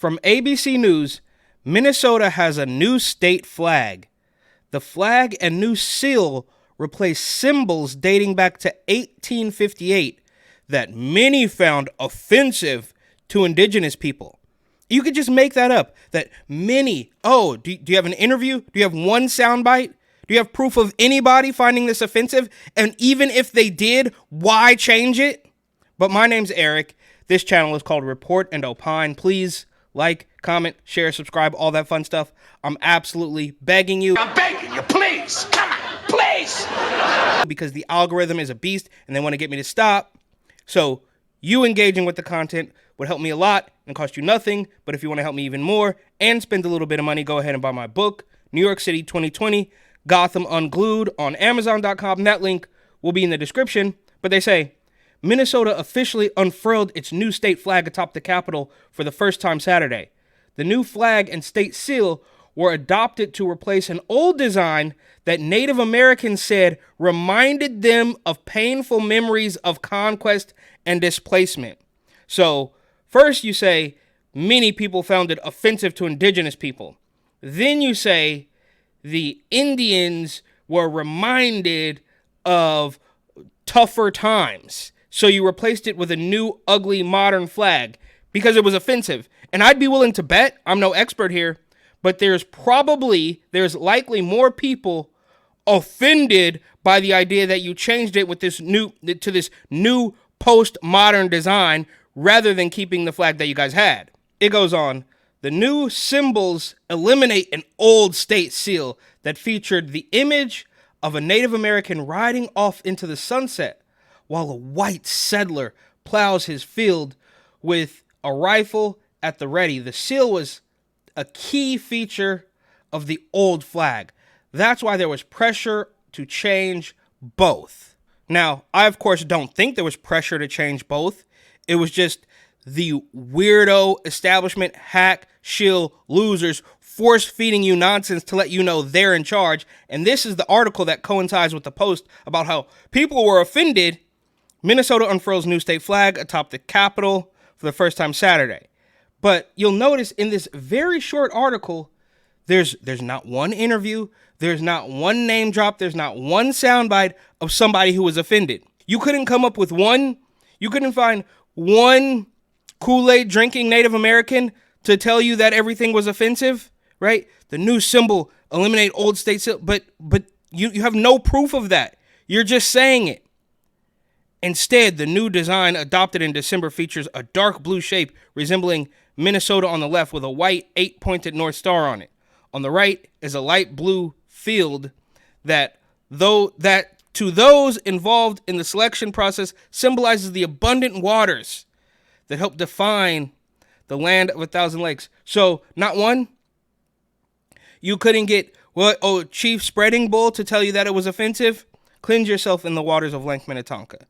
From ABC News, Minnesota has a new state flag. The flag and new seal replace symbols dating back to 1858 that many found offensive to indigenous people. You could just make that up, that many. Oh, do you have an interview? Do you have one soundbite? Do you have proof of anybody finding this offensive? And even if they did, why change it? But my name's Eric. This channel is called Report and Opine. Please like, comment, share, subscribe, all that fun stuff. I'm absolutely begging you. I'm begging you, please. Come on, please. Because the algorithm is a beast and they want to get me to stop. So you engaging with the content would help me a lot and cost you nothing. But if you want to help me even more and spend a little bit of money, go ahead and buy my book, New York City 2020, Gotham Unglued, on Amazon.com. That link will be in the description. But they say, Minnesota officially unfurled its new state flag atop the Capitol for the first time Saturday. The new flag and state seal were adopted to replace an old design that Native Americans said reminded them of painful memories of conquest and displacement. So, first you say, many people found it offensive to indigenous people. Then you say, the Indians were reminded of tougher times. So you replaced it with a new, ugly, modern flag because it was offensive. And I'd be willing to bet, I'm no expert here, but there's likely more people offended by the idea that you changed it with this new postmodern design rather than keeping the flag that you guys had. It goes on. The new symbols eliminate an old state seal that featured the image of a Native American riding off into the sunset while a white settler plows his field with a rifle at the ready. The seal was a key feature of the old flag. That's why there was pressure to change both. Now, I, of course, don't think there was pressure to change both. It was just the weirdo establishment hack shill losers force-feeding you nonsense to let you know they're in charge. And this is the article that coincides with the post about how people were offended. Minnesota unfurls new state flag atop the Capitol for the first time Saturday. But you'll notice in this very short article, there's not one interview, there's not one name drop, there's not one soundbite of somebody who was offended. You couldn't come up with you couldn't find one Kool-Aid drinking Native American to tell you that everything was offensive, right? The new symbol, eliminate old state symbol, but you have no proof of that. You're just saying it. Instead, the new design adopted in December features a dark blue shape resembling Minnesota on the left with a white 8-pointed North Star on it. On the right is a light blue field that to those involved in the selection process symbolizes the abundant waters that help define the land of 1,000 lakes. So, not one. You couldn't get Chief Spreading Bull to tell you that it was offensive. Cleanse yourself in the waters of Lake Minnetonka.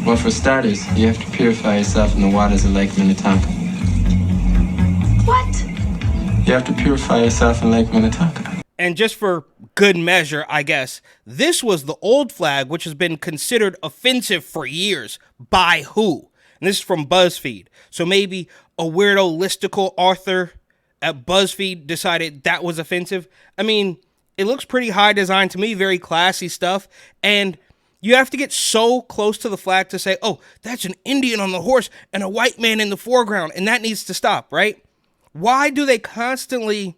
Well, for starters, you have to purify yourself in the waters of Lake Minnetonka. What? You have to purify yourself in Lake Minnetonka. And just for good measure, I guess, this was the old flag, which has been considered offensive for years. By who? And this is from BuzzFeed. So maybe a weirdo listicle author at BuzzFeed decided that was offensive. I mean, it looks pretty high design to me, very classy stuff. And you have to get so close to the flag to say, oh, that's an Indian on the horse and a white man in the foreground, and that needs to stop, right? Why do they constantly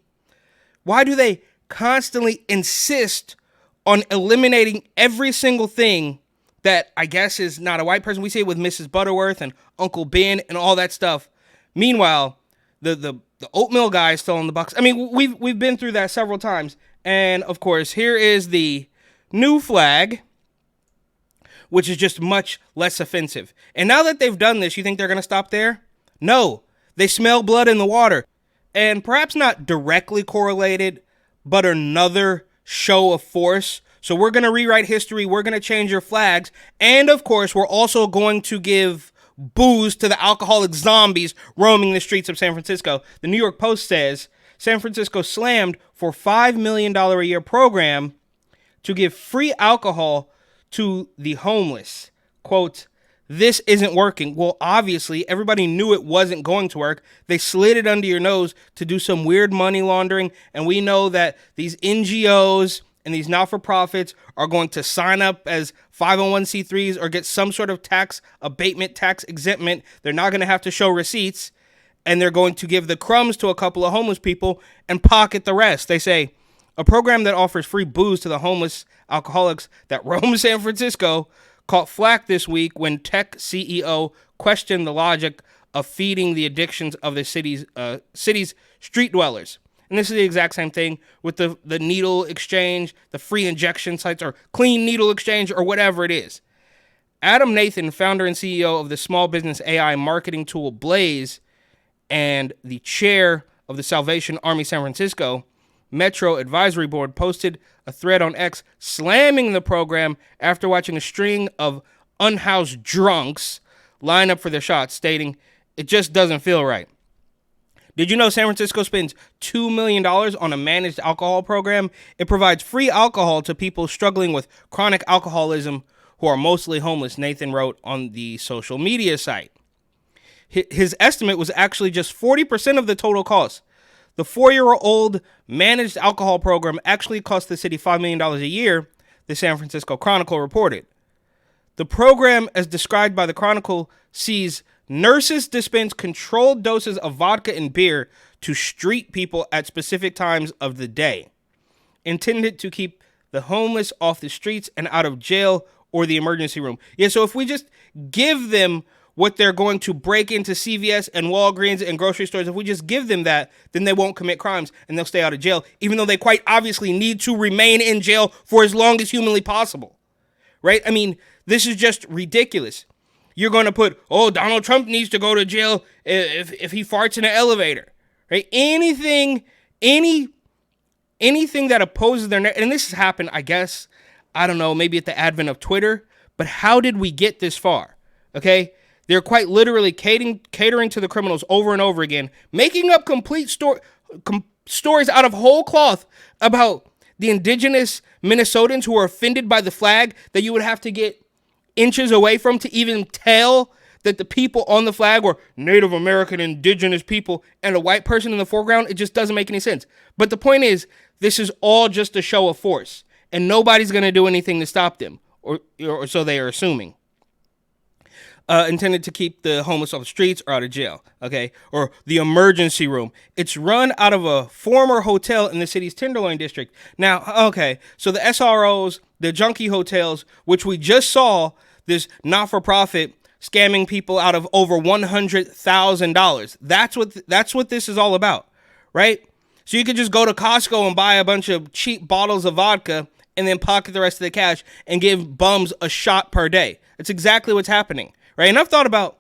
insist on eliminating every single thing that I guess is not a white person? We see it with Mrs. Butterworth and Uncle Ben and all that stuff. Meanwhile, the oatmeal guy is still in the box. I mean, we've been through that several times. And of course, here is the new flag, which is just much less offensive. And now that they've done this, you think they're going to stop there? No, they smell blood in the water. And perhaps not directly correlated, but another show of force. So we're going to rewrite history. We're going to change your flags. And of course, we're also going to give booze to the alcoholic zombies roaming the streets of San Francisco. The New York Post says San Francisco slammed for $5 million a year program to give free alcohol to the homeless. Quote, this isn't working. Well, obviously, everybody knew it wasn't going to work. They slid it under your nose to do some weird money laundering. And we know that these NGOs and these not-for-profits are going to sign up as 501c3s or get some sort of tax abatement, tax exemption. They're not going to have to show receipts. And they're going to give the crumbs to a couple of homeless people and pocket the rest. They say a program that offers free booze to the homeless alcoholics that roam San Francisco caught flack this week when tech CEO questioned the logic of feeding the addictions of the city's street dwellers. And this is the exact same thing with the needle exchange, the free injection sites, or clean needle exchange, or whatever it is. Adam Nathan, founder and CEO of the small business AI marketing tool Blaze, and the chair of the Salvation Army San Francisco Metro Advisory Board, posted a thread on X slamming the program after watching a string of unhoused drunks line up for their shots, stating, "It just doesn't feel right." Did you know San Francisco spends $2 million on a managed alcohol program? It provides free alcohol to people struggling with chronic alcoholism who are mostly homeless, Nathan wrote on the social media site. His estimate was actually just 40% of the total cost. The 4-year-old managed alcohol program actually cost the city $5 million a year, the San Francisco Chronicle reported. The program, as described by the Chronicle, sees nurses dispense controlled doses of vodka and beer to street people at specific times of the day, intended to keep the homeless off the streets and out of jail or the emergency room. Yeah, so if we just give them what they're going to break into CVS and Walgreens and grocery stores, if we just give them that, then they won't commit crimes and they'll stay out of jail, even though they quite obviously need to remain in jail for as long as humanly possible, right? I mean, this is just ridiculous. You're going to put, Donald Trump needs to go to jail if he farts in an elevator, right? Anything that opposes their, and this has happened, I guess, I don't know, maybe at the advent of Twitter, but how did we get this far? Okay? They're quite literally catering to the criminals over and over again, making up complete stories out of whole cloth about the indigenous Minnesotans who are offended by the flag that you would have to get inches away from to even tell that the people on the flag were Native American indigenous people and a white person in the foreground. It just doesn't make any sense. But the point is, this is all just a show of force, and nobody's going to do anything to stop them, or so they are assuming. Intended to keep the homeless off the streets or out of jail, okay? Or the emergency room. It's run out of a former hotel in the city's Tenderloin district. Now, okay, so the SROs, the junkie hotels, which we just saw this not-for-profit scamming people out of over $100,000. That's what this is all about, right? So you could just go to Costco and buy a bunch of cheap bottles of vodka and then pocket the rest of the cash and give bums a shot per day. That's exactly what's happening. Right, and I've thought about,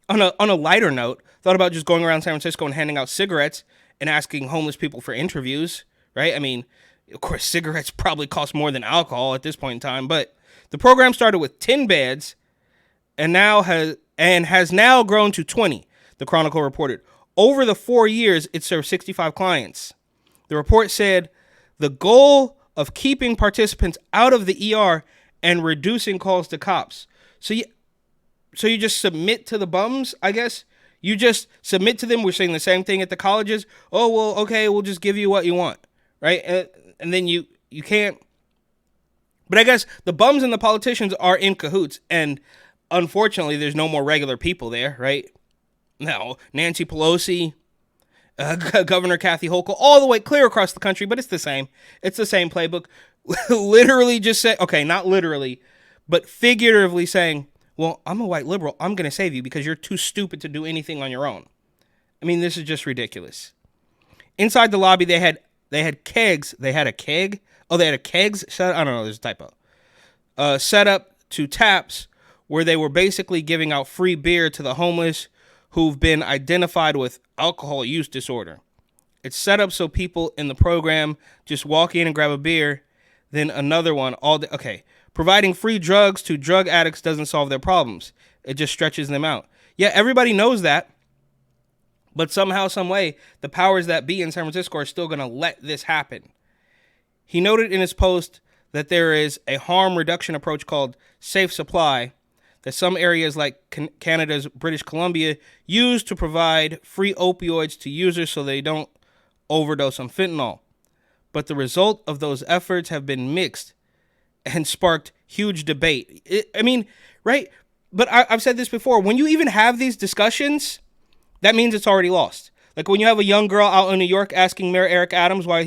on a lighter note, just going around San Francisco and handing out cigarettes and asking homeless people for interviews, right? I mean, of course, cigarettes probably cost more than alcohol at this point in time, but the program started with 10 beds and has now grown to 20, the Chronicle reported. Over the 4 years, it served 65 clients. The report said the goal of keeping participants out of the ER and reducing calls to cops. So you just submit to the bums, I guess? You just submit to them. We're saying the same thing at the colleges. Oh, well, okay, we'll just give you what you want, right? And then you can't. But I guess the bums and the politicians are in cahoots. And unfortunately, there's no more regular people there, right? No, Nancy Pelosi, Governor Kathy Hochul, all the way clear across the country. But it's the same. It's the same playbook. Literally just say, okay, not literally, but figuratively saying, well, I'm a white liberal. I'm going to save you because you're too stupid to do anything on your own. I mean, this is just ridiculous. Inside the lobby, they had kegs. They had a keg. Oh, they had a kegs. I don't know. There's a typo. Set up to taps where they were basically giving out free beer to the homeless who've been identified with alcohol use disorder. It's set up so people in the program just walk in and grab a beer, then another one all day. Okay. Providing free drugs to drug addicts doesn't solve their problems. It just stretches them out. Yeah, everybody knows that. But somehow, some way, the powers that be in San Francisco are still going to let this happen. He noted in his post that there is a harm reduction approach called Safe Supply that some areas like Canada's British Columbia use to provide free opioids to users so they don't overdose on fentanyl. But the result of those efforts have been mixed and sparked huge debate. Right? But I've said this before. When you even have these discussions, that means it's already lost. Like when you have a young girl out in New York asking Mayor Eric Adams why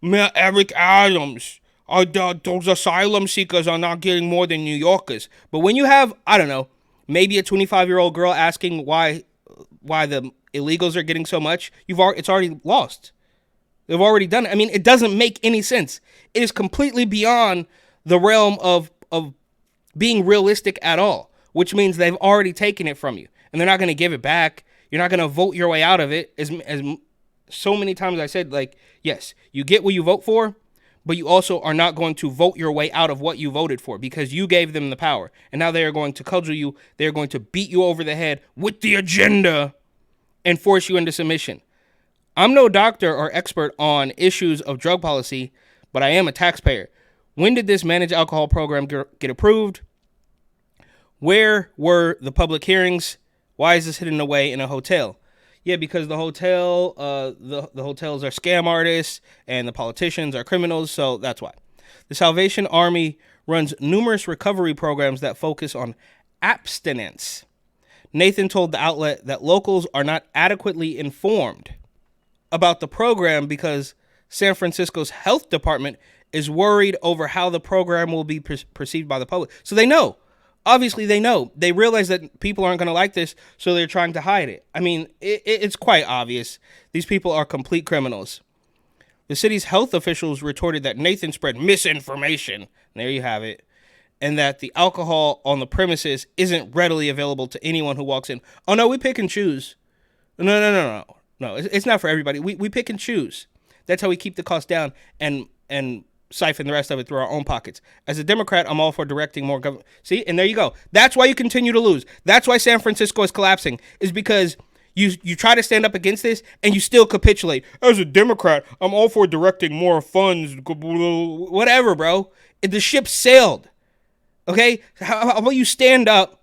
Mayor Eric Adams, those asylum seekers are not getting more than New Yorkers. But when you have, I don't know, maybe a 25-year-old girl asking why the illegals are getting so much, it's already lost. They've already done it. I mean, it doesn't make any sense. It is completely beyond the realm of being realistic at all, which means they've already taken it from you, and they're not going to give it back. You're not going to vote your way out of it. As so many times I said, like, yes, you get what you vote for, but you also are not going to vote your way out of what you voted for because you gave them the power. And now they are going to cudgel you. They're going to beat you over the head with the agenda and force you into submission. I'm no doctor or expert on issues of drug policy, but I am a taxpayer. When did this managed alcohol program get approved? Where were the public hearings? Why is this hidden away in a hotel? Yeah, because the hotel, the hotels are scam artists and the politicians are criminals, so that's why. The Salvation Army runs numerous recovery programs that focus on abstinence. Nathan told the outlet that locals are not adequately informed about the program because San Francisco's health department is worried over how the program will be perceived by the public. So they know. Obviously, they know. They realize that people aren't going to like this, so they're trying to hide it. I mean, it's quite obvious. These people are complete criminals. The city's health officials retorted that Nathan spread misinformation. And there you have it. And that the alcohol on the premises isn't readily available to anyone who walks in. Oh, no, we pick and choose. No. No, it's not for everybody. We pick and choose. That's how we keep the cost down and siphon the rest of it through our own pockets. As a Democrat, I'm all for directing more government. See, and there you go. That's why you continue to lose. That's why San Francisco is collapsing, is because you try to stand up against this and you still capitulate. As a Democrat, I'm all for directing more funds. Whatever, bro. The ship sailed. Okay? How about you stand up?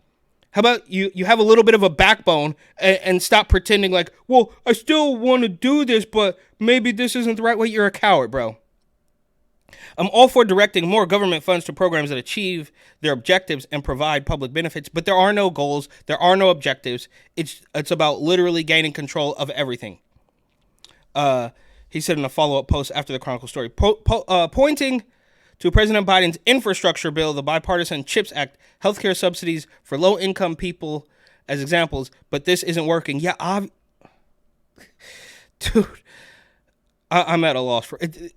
How about you have a little bit of a backbone and stop pretending like, well, I still want to do this, but maybe this isn't the right way. You're a coward, bro. I'm all for directing more government funds to programs that achieve their objectives and provide public benefits, but there are no goals, there are no objectives. It's about literally gaining control of everything. He said in a follow-up post after the Chronicle story, pointing to President Biden's infrastructure bill, the bipartisan CHIPS Act, healthcare subsidies for low-income people as examples, but this isn't working. Yeah, dude, I'm at a loss for it.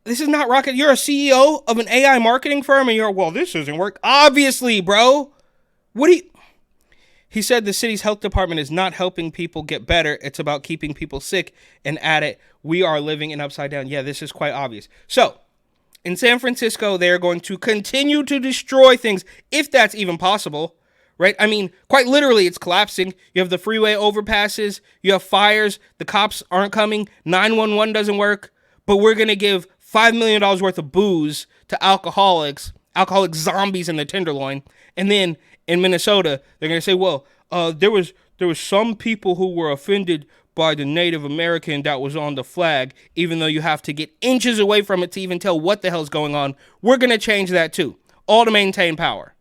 This is not rocket. You're a CEO of an AI marketing firm and this isn't work. Obviously, bro. He said the city's health department is not helping people get better. It's about keeping people sick, and added, we are living in upside down. Yeah, this is quite obvious. So, in San Francisco, they're going to continue to destroy things, if that's even possible, right? I mean, quite literally, it's collapsing. You have the freeway overpasses. You have fires. The cops aren't coming. 911 doesn't work. But we're going to give $5 million worth of booze to alcoholic zombies in the Tenderloin. And then in Minnesota, they're going to say, well, there was some people who were offended by the Native American that was on the flag, even though you have to get inches away from it to even tell what the hell's going on. We're going to change that too, all to maintain power.